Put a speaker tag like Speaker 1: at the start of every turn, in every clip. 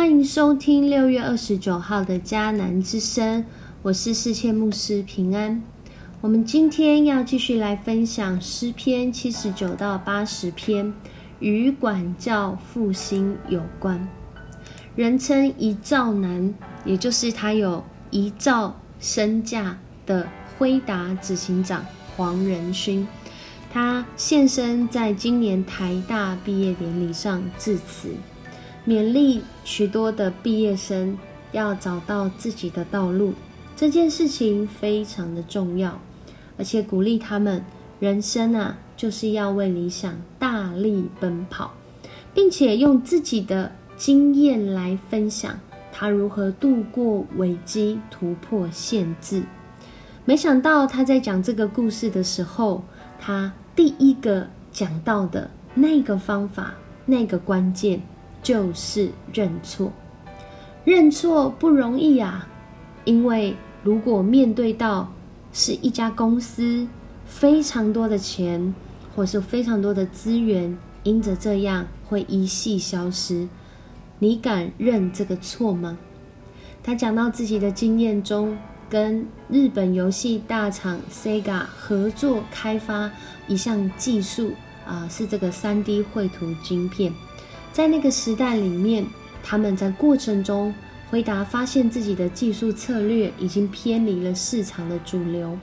Speaker 1: 欢迎收听6月29号的迦南之声，我是世界牧师平安。我们今天要继续来分享诗篇79到80篇，与管教复兴有关。人称一兆男，也就是他有1兆身价的辉达执行长黄仁勋，他现身在今年台大毕业典礼上致辞，勉励许多的毕业生要找到自己的道路，这件事情非常的重要，而且鼓励他们人生就是要为理想大力奔跑，并且用自己的经验来分享他如何度过危机，突破限制。没想到他在讲这个故事的时候，他第一个讲到的那个方法，那个关键就是认错。认错不容易啊，因为如果面对到是一家公司非常多的钱，或是非常多的资源，因着这样会一夕消失，你敢认这个错吗？他讲到自己的经验中，跟日本游戏大厂 Sega 合作开发一项技术，是这个 3D 绘图晶片。在那个时代里面，他们在过程中，辉达发现自己的技术策略已经偏离了市场的主流。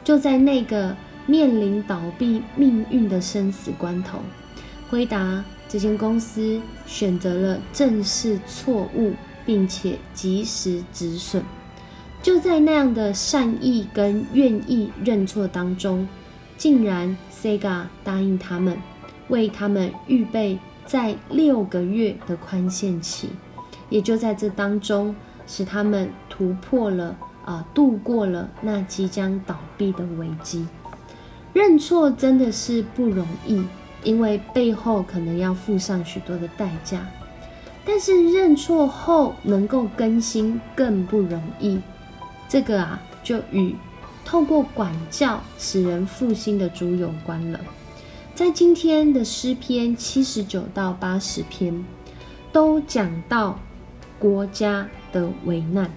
Speaker 1: 就在那个面临倒闭命运的生死关头，辉达这间公司选择了正视错误，并且及时止损。就在那样的善意跟愿意认错当中，竟然 Sega 答应他们，为他们预备在6个月的宽限期，也就在这当中，使他们突破了度过了那即将倒闭的危机。认错真的是不容易，因为背后可能要付上许多的代价，但是认错后能够更新更不容易。这个就与透过管教使人复兴的主有关了。在今天的诗篇79到80篇都讲到国家的危难。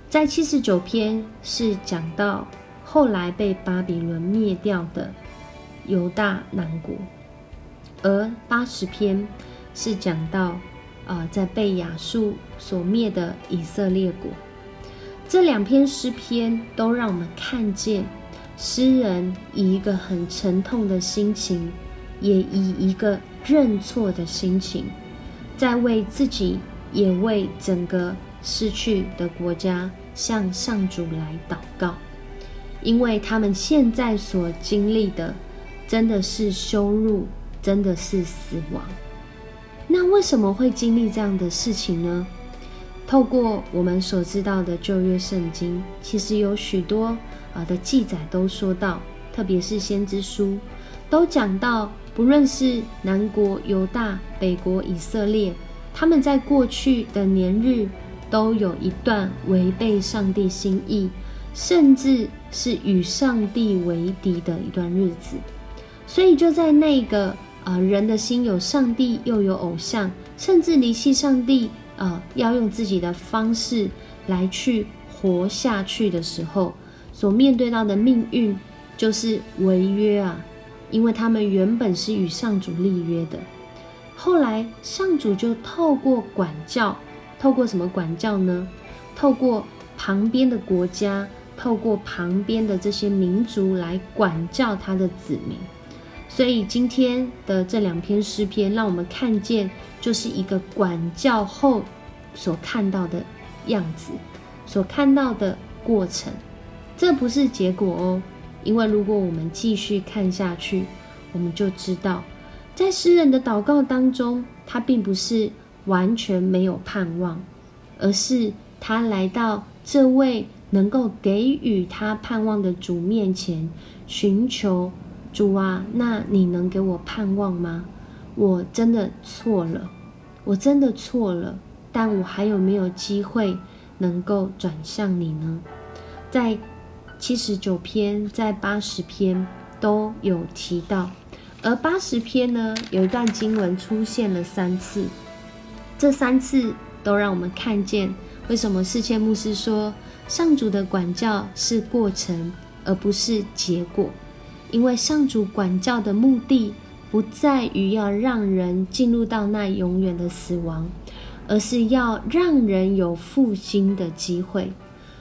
Speaker 1: 在79篇是讲到后来被巴比伦灭掉的犹大南国，而80篇是讲到在被亚述所灭的以色列国。这2篇诗篇都让我们看见诗人以一个很沉痛的心情，也以一个认错的心情，在为自己也为整个失去的国家向上主来祷告，因为他们现在所经历的真的是羞辱，真的是死亡。那为什么会经历这样的事情呢？透过我们所知道的旧约圣经，其实有许多的记载都说到，特别是先知书都讲到，不论是南国犹大，北国以色列，他们在过去的年日都有一段违背上帝心意，甚至是与上帝为敌的一段日子。所以就在那个人的心有上帝又有偶像，甚至离弃上帝，要用自己的方式来去活下去的时候，所面对到的命运就是违约因为他们原本是与上主立约的。后来上主就透过管教，透过什么管教呢？透过旁边的国家，透过旁边的这些民族来管教他的子民。所以今天的这2篇诗篇让我们看见，就是一个管教后所看到的样子，所看到的过程。这不是结果因为如果我们继续看下去，我们就知道，在诗人的祷告当中，他并不是完全没有盼望，而是他来到这位能够给予他盼望的主面前，寻求主那你能给我盼望吗？我真的错了，我真的错了，但我还有没有机会能够转向你呢？在79篇，在80篇都有提到，而80篇呢，有一段经文出现了3次。这3次都让我们看见为什么世谦牧师说上主的管教是过程而不是结果，因为上主管教的目的不在于要让人进入到那永远的死亡，而是要让人有复兴的机会。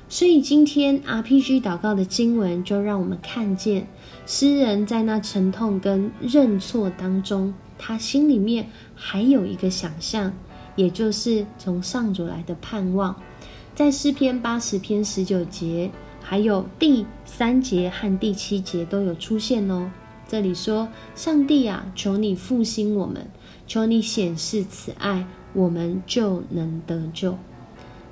Speaker 1: 所以今天 RPG 祷告的经文就让我们看见诗人在那沉痛跟认错当中，他心里面还有一个想象，也就是从上主来的盼望。在诗篇80篇19节还有第3节和第7节都有出现哦。这里说，上帝啊，求你复兴我们，求你显示慈爱，我们就能得救。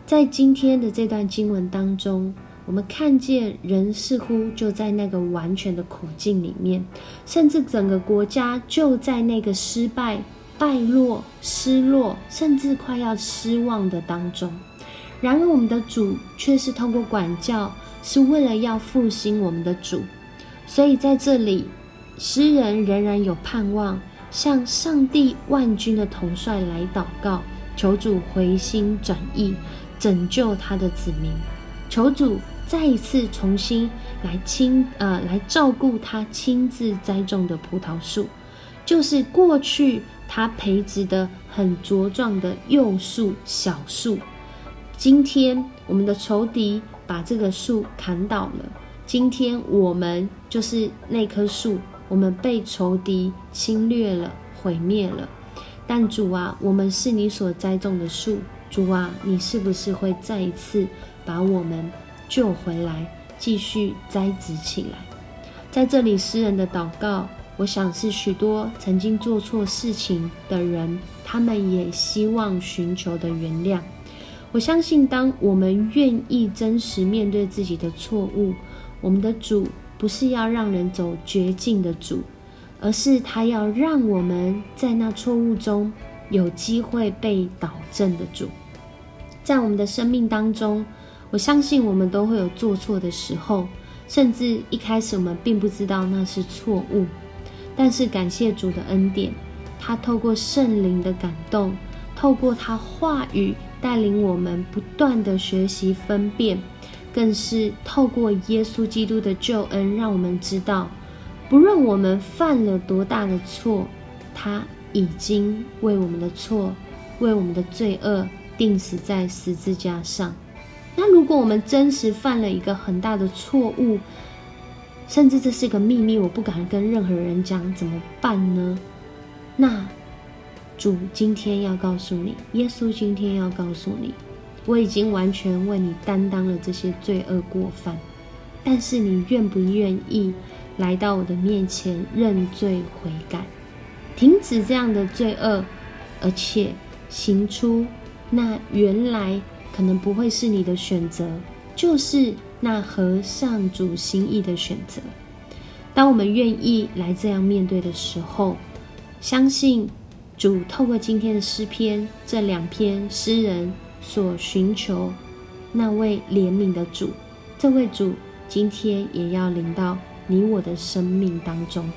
Speaker 1: 在今天的这段经文当中，我们看见人似乎就在那个完全的苦境里面，甚至整个国家就在那个失败、败落、失落，甚至快要失望的当中。然而我们的主却是透过管教，是为了要复兴我们的主。所以在这里，诗人仍然有盼望，向上帝万军的统帅来祷告，求主回心转意，拯救他的子民，求主再一次重新来照顾他亲自栽种的葡萄树，就是过去他培植的很茁壮的幼树小树。今天我们的仇敌把这个树砍倒了，今天我们就是那棵树，我们被仇敌侵略了，毁灭了。但主啊，我们是你所栽种的树，主啊，你是不是会再一次把我们救回来，继续栽植起来？在这里诗人的祷告，我想是许多曾经做错事情的人，他们也希望寻求的原谅。我相信当我们愿意真实面对自己的错误，我们的主不是要让人走绝境的主，而是他要让我们在那错误中有机会被导正的主。在我们的生命当中，我相信我们都会有做错的时候，甚至一开始我们并不知道那是错误，但是感谢主的恩典，他透过圣灵的感动，透过他话语带领我们不断的学习分辨，更是透过耶稣基督的救恩，让我们知道不论我们犯了多大的错，他已经为我们的错，为我们的罪恶钉死在十字架上。那如果我们真实犯了一个很大的错误，甚至这是个秘密，我不敢跟任何人讲，怎么办呢？那主今天要告诉你，耶稣今天要告诉你，我已经完全为你担当了这些罪恶过犯，但是你愿不愿意来到我的面前认罪悔改，停止这样的罪恶，而且行出那原来可能不会是你的选择，就是那合上主心意的选择。当我们愿意来这样面对的时候，相信主透过今天的诗篇，这2篇诗人所寻求那位怜悯的主，这位主今天也要临到你我的生命当中。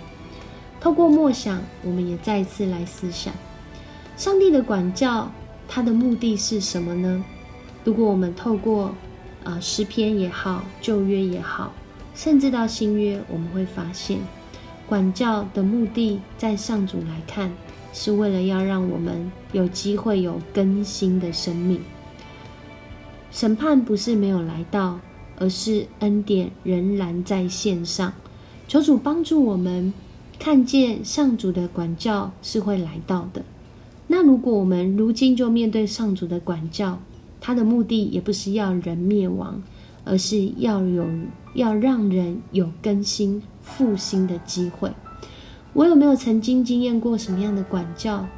Speaker 1: 透过默想，我们也再一次来思想上帝的管教，他的目的是什么呢？如果我们透过诗篇也好，旧约也好，甚至到新约，我们会发现管教的目的在上主来看，是为了要让我们有机会有更新的生命。审判不是没有来到，而是恩典仍然在线上。求主帮助我们看见上主的管教是会来到的。那如果我们如今就面对上主的管教，他的目的也不是要人灭亡，而是要让人有更新复兴的机会。我有没有曾经经验过什么样的管教？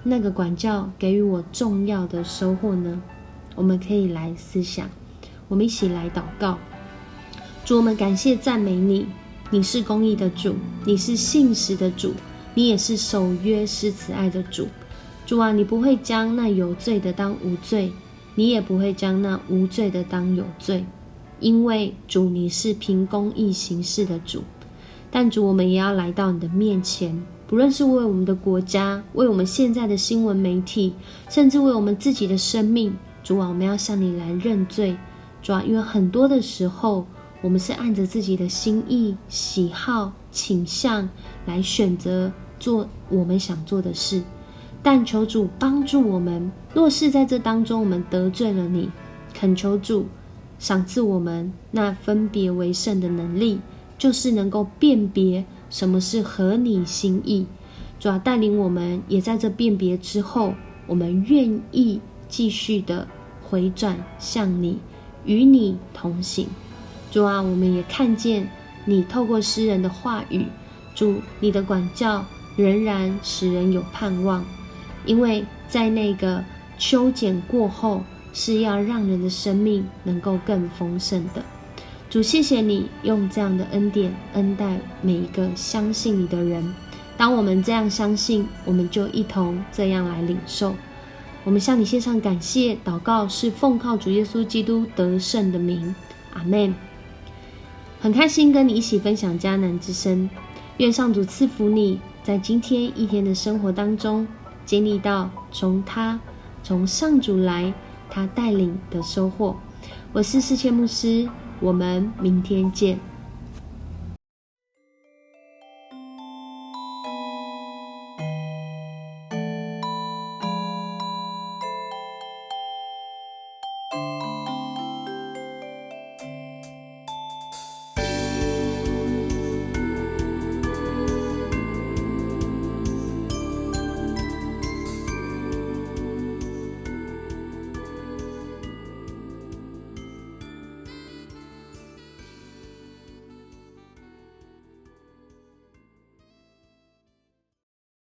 Speaker 1: 那个管教给予我重要的收获呢？我们可以来思想，我们一起来祷告。主，我们感谢赞美你，你是公义的主，你是信实的主，你也是守约施慈爱的主。主啊，你不会将那有罪的当无罪，你也不会将那无罪的当有罪，因为主你是凭公义行事的主。但主，我们也要来到你的面前，不不论是为我们的国家，为我们现在的新闻媒体，甚至为我们自己的生命，主啊，我们要向你来认罪。主啊，因为很多的时候，我们是按着自己的心意、喜好、倾向来选择做我们想做的事，但求主帮助我们，若是在这当中我们得罪了你，恳求主赏赐我们那分别为圣的能力，就是能够辨别什么是合你心意。主啊，带领我们也在这辨别之后，我们愿意继续的回转向你，与你同行。主啊，我们也看见你透过诗人的话语，主，你的管教仍然使人有盼望，因为在那个修剪过后，是要让人的生命能够更丰盛的。主，谢谢你用这样的恩典恩待每一个相信你的人。当我们这样相信，我们就一同这样来领受。我们向你献上感谢祷告，是奉靠主耶稣基督得胜的名，阿们。很开心跟你一起分享迦南之声，愿上主赐福你，在今天一天的生活当中，经历到从上主来他带领的收获。我是世界牧师，我们明天见。